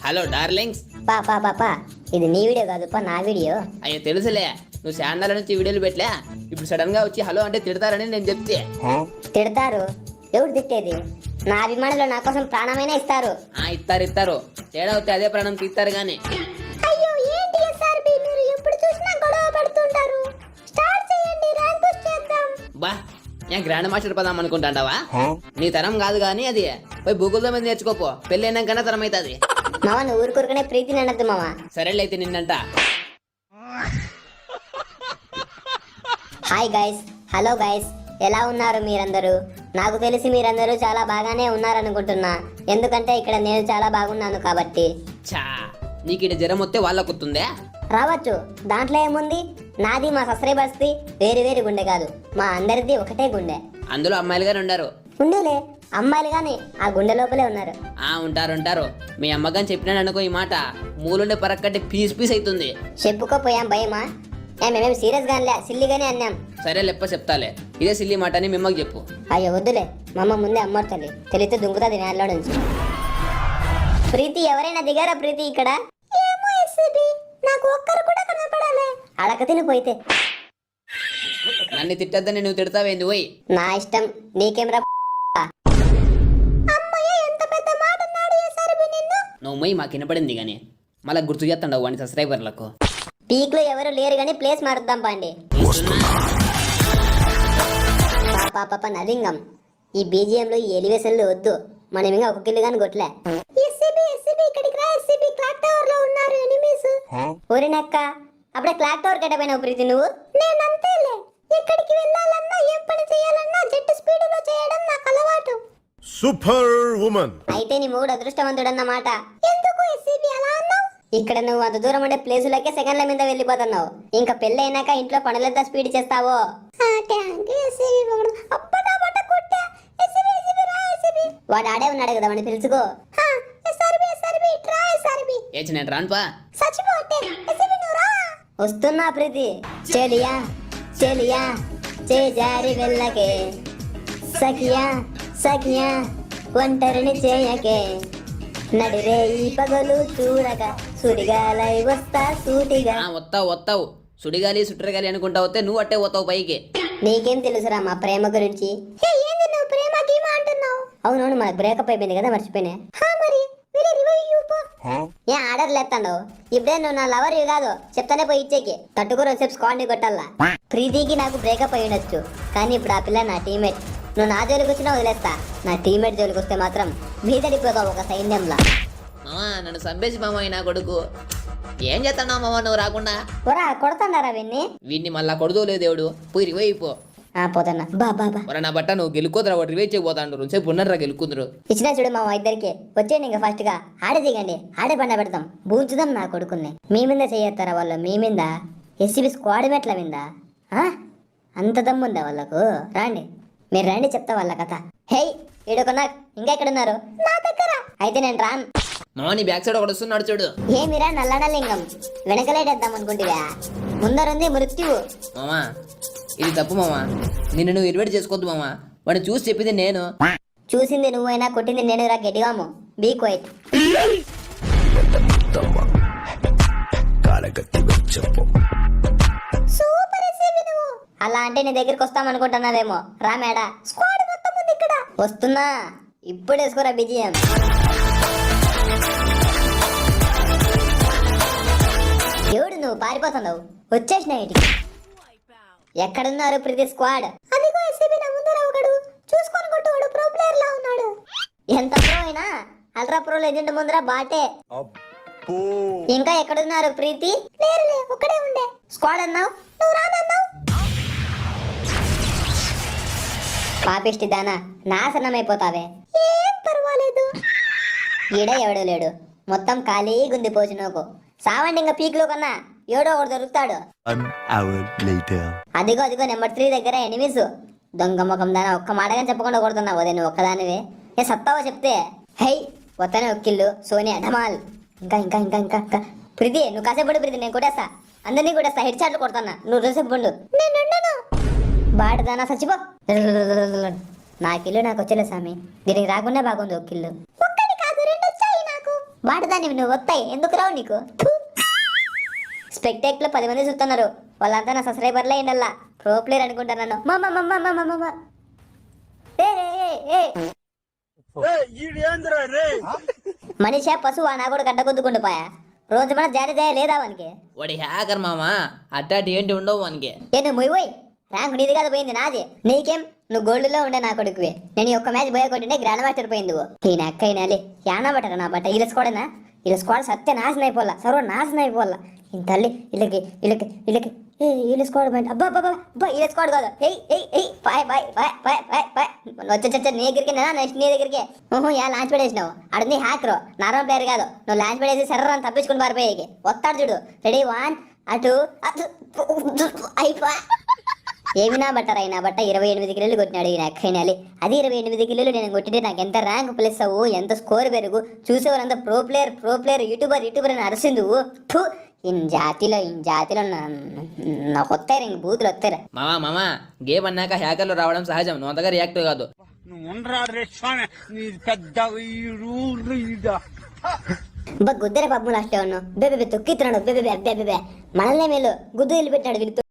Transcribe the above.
Hello darlings. పాపా ఇది నీ వీడియో కాదు నా వీడియో. అయ్యో తెలుసులే, నువ్వు ఛానల్ నుంచి వీడియోలు పెట్టలే. ఇప్పుడు సడన్ గా వచ్చి హలో అంటే తిడతారని నేను చెప్తే. తిడతారు? ఎవరు తిట్టేది? నా అభిమానులు నా కోసం ప్రాణమైనా ఇస్తారు. ఇస్తారు. తేడా వస్తే అదే ప్రాణం తీస్తారు గానీ. అయ్యో ఏంటి ఎస్ఆర్బి, మీరు ఎప్పుడు చూసినా గొడవ పడుతుంటారు. స్టార్ట్ చేయండి, ర్యాంక్ పుష్ చేద్దాం. బా, నేను గ్రాండ్ మాస్టర్ పదాం అనుకుంటాండావా? నీ తరం కాదు గానీ అది. పోయి భూగోళం మీద నేర్చుకోపో, పెళ్ళైనాకన్నా తరం అవుతుంది. మామ నువ్వు ఊరుకూరుకునే ప్రీతిని అనద్దు మామ. సరేలే అయితే నిన్నంట. హాయ్ గైస్, హలో గైస్, ఎలా ఉన్నారు మీరందరూ? నాకు తెలిసి మీరందరూ చాలా బాగానే ఉన్నారనుకుంటున్నా, ఎందుకంటే ఇక్కడ నేను చాలా బాగున్నాను కాబట్టి. చా, నీకు ఇటు జ్వరం వస్తే వాళ్ళకు వస్తుందే? రావచ్చు, దాంట్లో ఏముంది. నాది మా సబ్స్క్రైబర్స్ ది వేరు వేరు గుండె కాదు, మా అందరిది ఒకటే గుండె. అందులో అమ్మాయిలుగానే ఉండరు. ఉండేలే, అమ్మాయిలు గాని ఆ గుండె లోపలే ఉన్నారు. ఉంటారు. మీ అమ్మగాని చెప్పినాను అనుకో, ఈ మాట మూలుండే పరక్కట్టి పీస్ అవుతుంది. చెప్పుకోపోయాం భయమా? మేమేం సీరియస్ గానే సిల్లిగానే అన్నాం. సరే లెప్ప చెప్తాలే, ఇదే సిల్లి మాట అని మిమ్మకి చెప్పు. అయ్యో వద్దులే, మా అమ్మ ముందే అమ్మరు తల్లి, తెలిస్తే దుంకుతుంది నేలలో నుంచి. ప్రీతి, ఎవరైనా దిగారా ప్రీతి ఇక్కడ? నాకు ఒక్కరు కూడా కనపడాలి. అడక తినిపోయితే నన్ను తిట్టద్దని నువ్వు తిడతావేంది? పోయి నా ఇష్టం, నీకేమరా? నువ్వు పోయి మాకు వినపడింది గానీ మళ్ళీ గుర్తు చేస్తాండవు వాడి సబ్స్క్రైబర్లకు. పీక్ లో ఎవరు లేరు గానీ ప్లేస్ మారుద్దాం పాండి. పాప నలింగం, ఈ బీజిఎం లో ఈ ఎలివేషన్లు వద్దు, మనం ఇంకా ఒక కిల్లు గాని కొట్టలే. ఊరినక్క అప్పుడే క్లాక్ టవర్ కట్టపోయినావు ప్రీతి నువ్వు. నేనంతేలే, ఎక్కడికి వెళ్ళాలన్నా ఏం పని చేయాలన్నా జెట్ స్పీడ్ లో చేయడం నాకు అలవాటు. Super woman. అయితే నీ మూడు అదృష్టవంతుడన్నమాట. ఎందుకు ఎస్సీబీ అలా అన్నావు? ఇక్కడ నువ్వు అంత దూరం ఉండే ప్లేసులకే సెకండ్ల మీద వెళ్ళిపోతున్నావు, ఇంకా పెళ్లి అయినాక ఇంట్లో పనులంతా స్పీడ్ చేస్తావో. వాడు ఆడే ఉన్నాడు కదా, వాడిని తెలుసుకో. నేను రానుపా. వస్తున్నా ప్రీతి. చెలియా చెలియా చేజారి వెళ్ళకే, సఖియా సఖియా ఒంటరిని చేయకే, నడిరే ఈ పగలు చూడక సుడిగాలై వస్తా సూటిగా. వస్తావు సుడిగాలి సుట్టరగాలి అనుకుంటా వస్తే నువ్వు అట్టే పోతావు పైకి. నీకేం తెలుసురా మా ప్రేమ గురించి? అవునవును, మనకు బ్రేకప్ అయిపోయింది కదా, మర్చిపోయినా. ఏ ఆర్డర్ లేస్తాండవు? ఇప్పుడే నువ్వు నా లవర్ కాదు, చెప్తానే పోయి ఇచ్చేకి. తట్టుకోరు సేపు స్క్వాడ్ ని కొట్టాలా. ప్రీతికి నాకు బ్రేకప్ అయి ఉండొచ్చు, కానీ ఇప్పుడు ఆ పిల్ల నా టీమేట్. నువ్వు నా జోలికి వచ్చినా వదిలేస్తా, నా టీమేట్ జోలికి వస్తే మాత్రం మీదడిపోతావు ఒక సైన్యంలా. నన్ను సంపేసి మామ నా కొడుకు. ఏం చేస్తున్నావు మామ నువ్వు రాకుండా? కొడతాడారా వీడిని మళ్ళా కొడుదోలేదు దేవుడు. పోయి రివైవ్ పో. పోతున్నా బాబా. నా బట్ట నువ్వు గెలుకోదురా, వాడు రివైవ్ చేయబోతాండ్రు. సేపు ఉన్నారా గెలుకుందరు. ఇచ్చినా చూడు మా ఇద్దరికి. వచ్చేయండి ఇంకా ఫస్ట్ గా ఆడే దిగండి, ఆడే బండ పెడతాం, బూంచుదాం నా కొడుకుని. మీ మీద చేయొత్తారా వాళ్ళు? మీ మీద ఎస్సీబీ స్క్వాడ్ మెట్ల మీద అంత దమ్ముందా వాళ్ళకు? రాండి, మీరు రండి, చెప్తా వాళ్ళ కథ. హే ఈడొకన్నా ఇంకా ఎక్కడున్నారు? నా దగ్గర. అయితే నేను రాను. మామ నీ బ్యాక్ సైడ్ ఒకడు వస్తున్నాడు చూడు. ఏమిరా నల్లనలింగం, వెనకలేటేద్దాం అనుకుంటువా? ముందరుంది మృత్యువు. మామా ఇది తప్పు మామా, నిన్ను నువ్వు ఇన్వైట్ చేసుకోవద్దు మామా. వాడిని చూసి చెప్పింది నేను. చూసింది నువ్వైనా కొట్టింది నేను రా, గట్టిగాము. Be quiet. అలా అంటే నీ దగ్గరికి వస్తాం అనుకుంటున్నావేమో. రా మేడా, స్క్వాడ్ మొత్తం ఉంది ఇక్కడ. వస్తున్నా, ఇప్పుడు వేసుకోరా బిజిఎం. ఎవడు నువ్వు పారిపోతున్నావు? వచ్చేసిన ఇటుకి. ఎక్కడున్నారు ప్రతి స్క్వాడ్? అదిగో ఎస్సీబీ నా ముందర ఒకడు, చూసుకొని కొట్టువాడు. ప్రో ప్లేయర్ లా ఉన్నాడు. ఎంత ప్రో అయినా అల్ట్రా ప్రో లెజెండ్ ముందర బాటే. ఇంకా ఎక్కడున్నారు ప్రీతి? లేరులే, ఒక్కడే ఉండే. స్క్వాడ్ అన్నావు, నువ్వు రానన్నావు. పాపిష్టి దానా, నాశనం అయిపోతావే. ఏం పర్వాలేదు, ఈడ ఎవడో లేడు, మొత్తం ఖాళీ గుంది పోచు నోకు. సావండి ఇంకా పీక్ లో కన్నా ఏడో ఒకడు దొరుకుతాడు. అదిగో నెంబర్ 3 దగ్గర ఎనిమిస్. దొంగ ముఖం దానా, ఒక్క మాటగా చెప్పకుండా కొడుతున్నావు అదే నువ్వు ఒక్కదానివే. ఏ సత్తావో చెప్తే. హై వస్తానే ఒక్కిల్లు సోనియా ధమాల్. ఇంకా ఇంకా ఇంకా ఇంకా ఇంకా ప్రీతి నువ్వు కాసేపు ప్రీతి, నేను కొట్టేస్తా, అందరినీ కొట్టేస్తా. హెడ్ షాట్లు కొడుతున్నా, నువ్వు రోజుసేపు పండు. బాటదానా చచ్చిపో. నా కిల్లు నాకు వచ్చలే స్వామి, దీనికి రాకుండా బాగుంది. ఒక కిల్లు వాడదాన్ని నువ్వు వస్తాయి ఎందుకు రావు నీకు స్పెక్టేక్ లో 10 మంది చూస్తున్నారు, వాళ్ళంతా నా సబ్స్క్రైబర్లే అయిందల్లా, ప్రో ప్లేయర్ అనుకుంటారు నన్ను. మనిషా పశువు నా కూడా గడ్డ కొద్దుకుంటూ పోయా, రోజు మన జారీ దయ లేదా వానికి? వాడి హ్యాకర్ మామా, అట్టాటి ఏంటి ఉండవు వానికి. నువ్వు మొయ్యి ర్యాంక్ నీది కాదు పోయింది నాది. నీకేం, నువ్వు గోల్డ్ లో ఉండే నా కొడుకువి. నేను ఒక్క మ్యాచ్ పోయే కొట్టిండే గ్రాండ్ మాస్టర్ పోయింది. ఈయన అక్క అయినాలి యానా బట్టరా నా బట్ట. వీళ్ళ స్క్వాడేనా? వీళ్ళ స్క్వాడ్ సత్య నాశనం అయిపోవాలా, సర్వ నాశనం అయిపోవాలా. ఇంత తల్లి వీళ్ళకి వీళ్ళకి వీళ్ళకి వీళ్ళ స్క్వాడ్ పోయింది. అబ్బా అబ్బా అబ్బా వీళ్ళ స్క్వాడ్ కాదు. వచ్చే నీ దగ్గరికి నెక్స్ట్ నీ దగ్గరికి లాంచ్ పడేసినావు. అడుగు హ్యాకర్, నార్మల్ ప్లేయర్ కాదు. నువ్వు లాంచ్ పడేసి సర్ర అని తప్పించుకుని పారిపోయేకి వస్తాడు చూడు. రెడీ 1 అటు అయిపో. ఏమి నా బట్ట అయినా బట్ట 28 కిలోలు కొట్టినాడు ఈయన ఎక్కైనాలి. అది 28 కిలోలు నేను కొట్టింటే నాకు ఎంత ర్యాంక్ ప్లస్ అవ్వు, ఎంత స్కోర్ పెరుగు. చూసేవారంతా ప్రో ప్లేయర్ యూట్యూబర్ అని అరిసింది. ఇన్ జాతిలో నాకు వస్తాయి ఇంక బూతులు వస్తాయి. మామా గేమ్ అన్నాక హ్యాకర్లు రావడం సహజం, నువ్వు అంతగా రియాక్ట్ కాదు. గుద్దరే పప్పు లాస్ట్ ఉన్నావు. బేబే తొక్కిస్తున్నాడు. బేబే మనల్నే మేలు గుద్దు వెళ్ళిపెట్టాడు వీళ్ళు.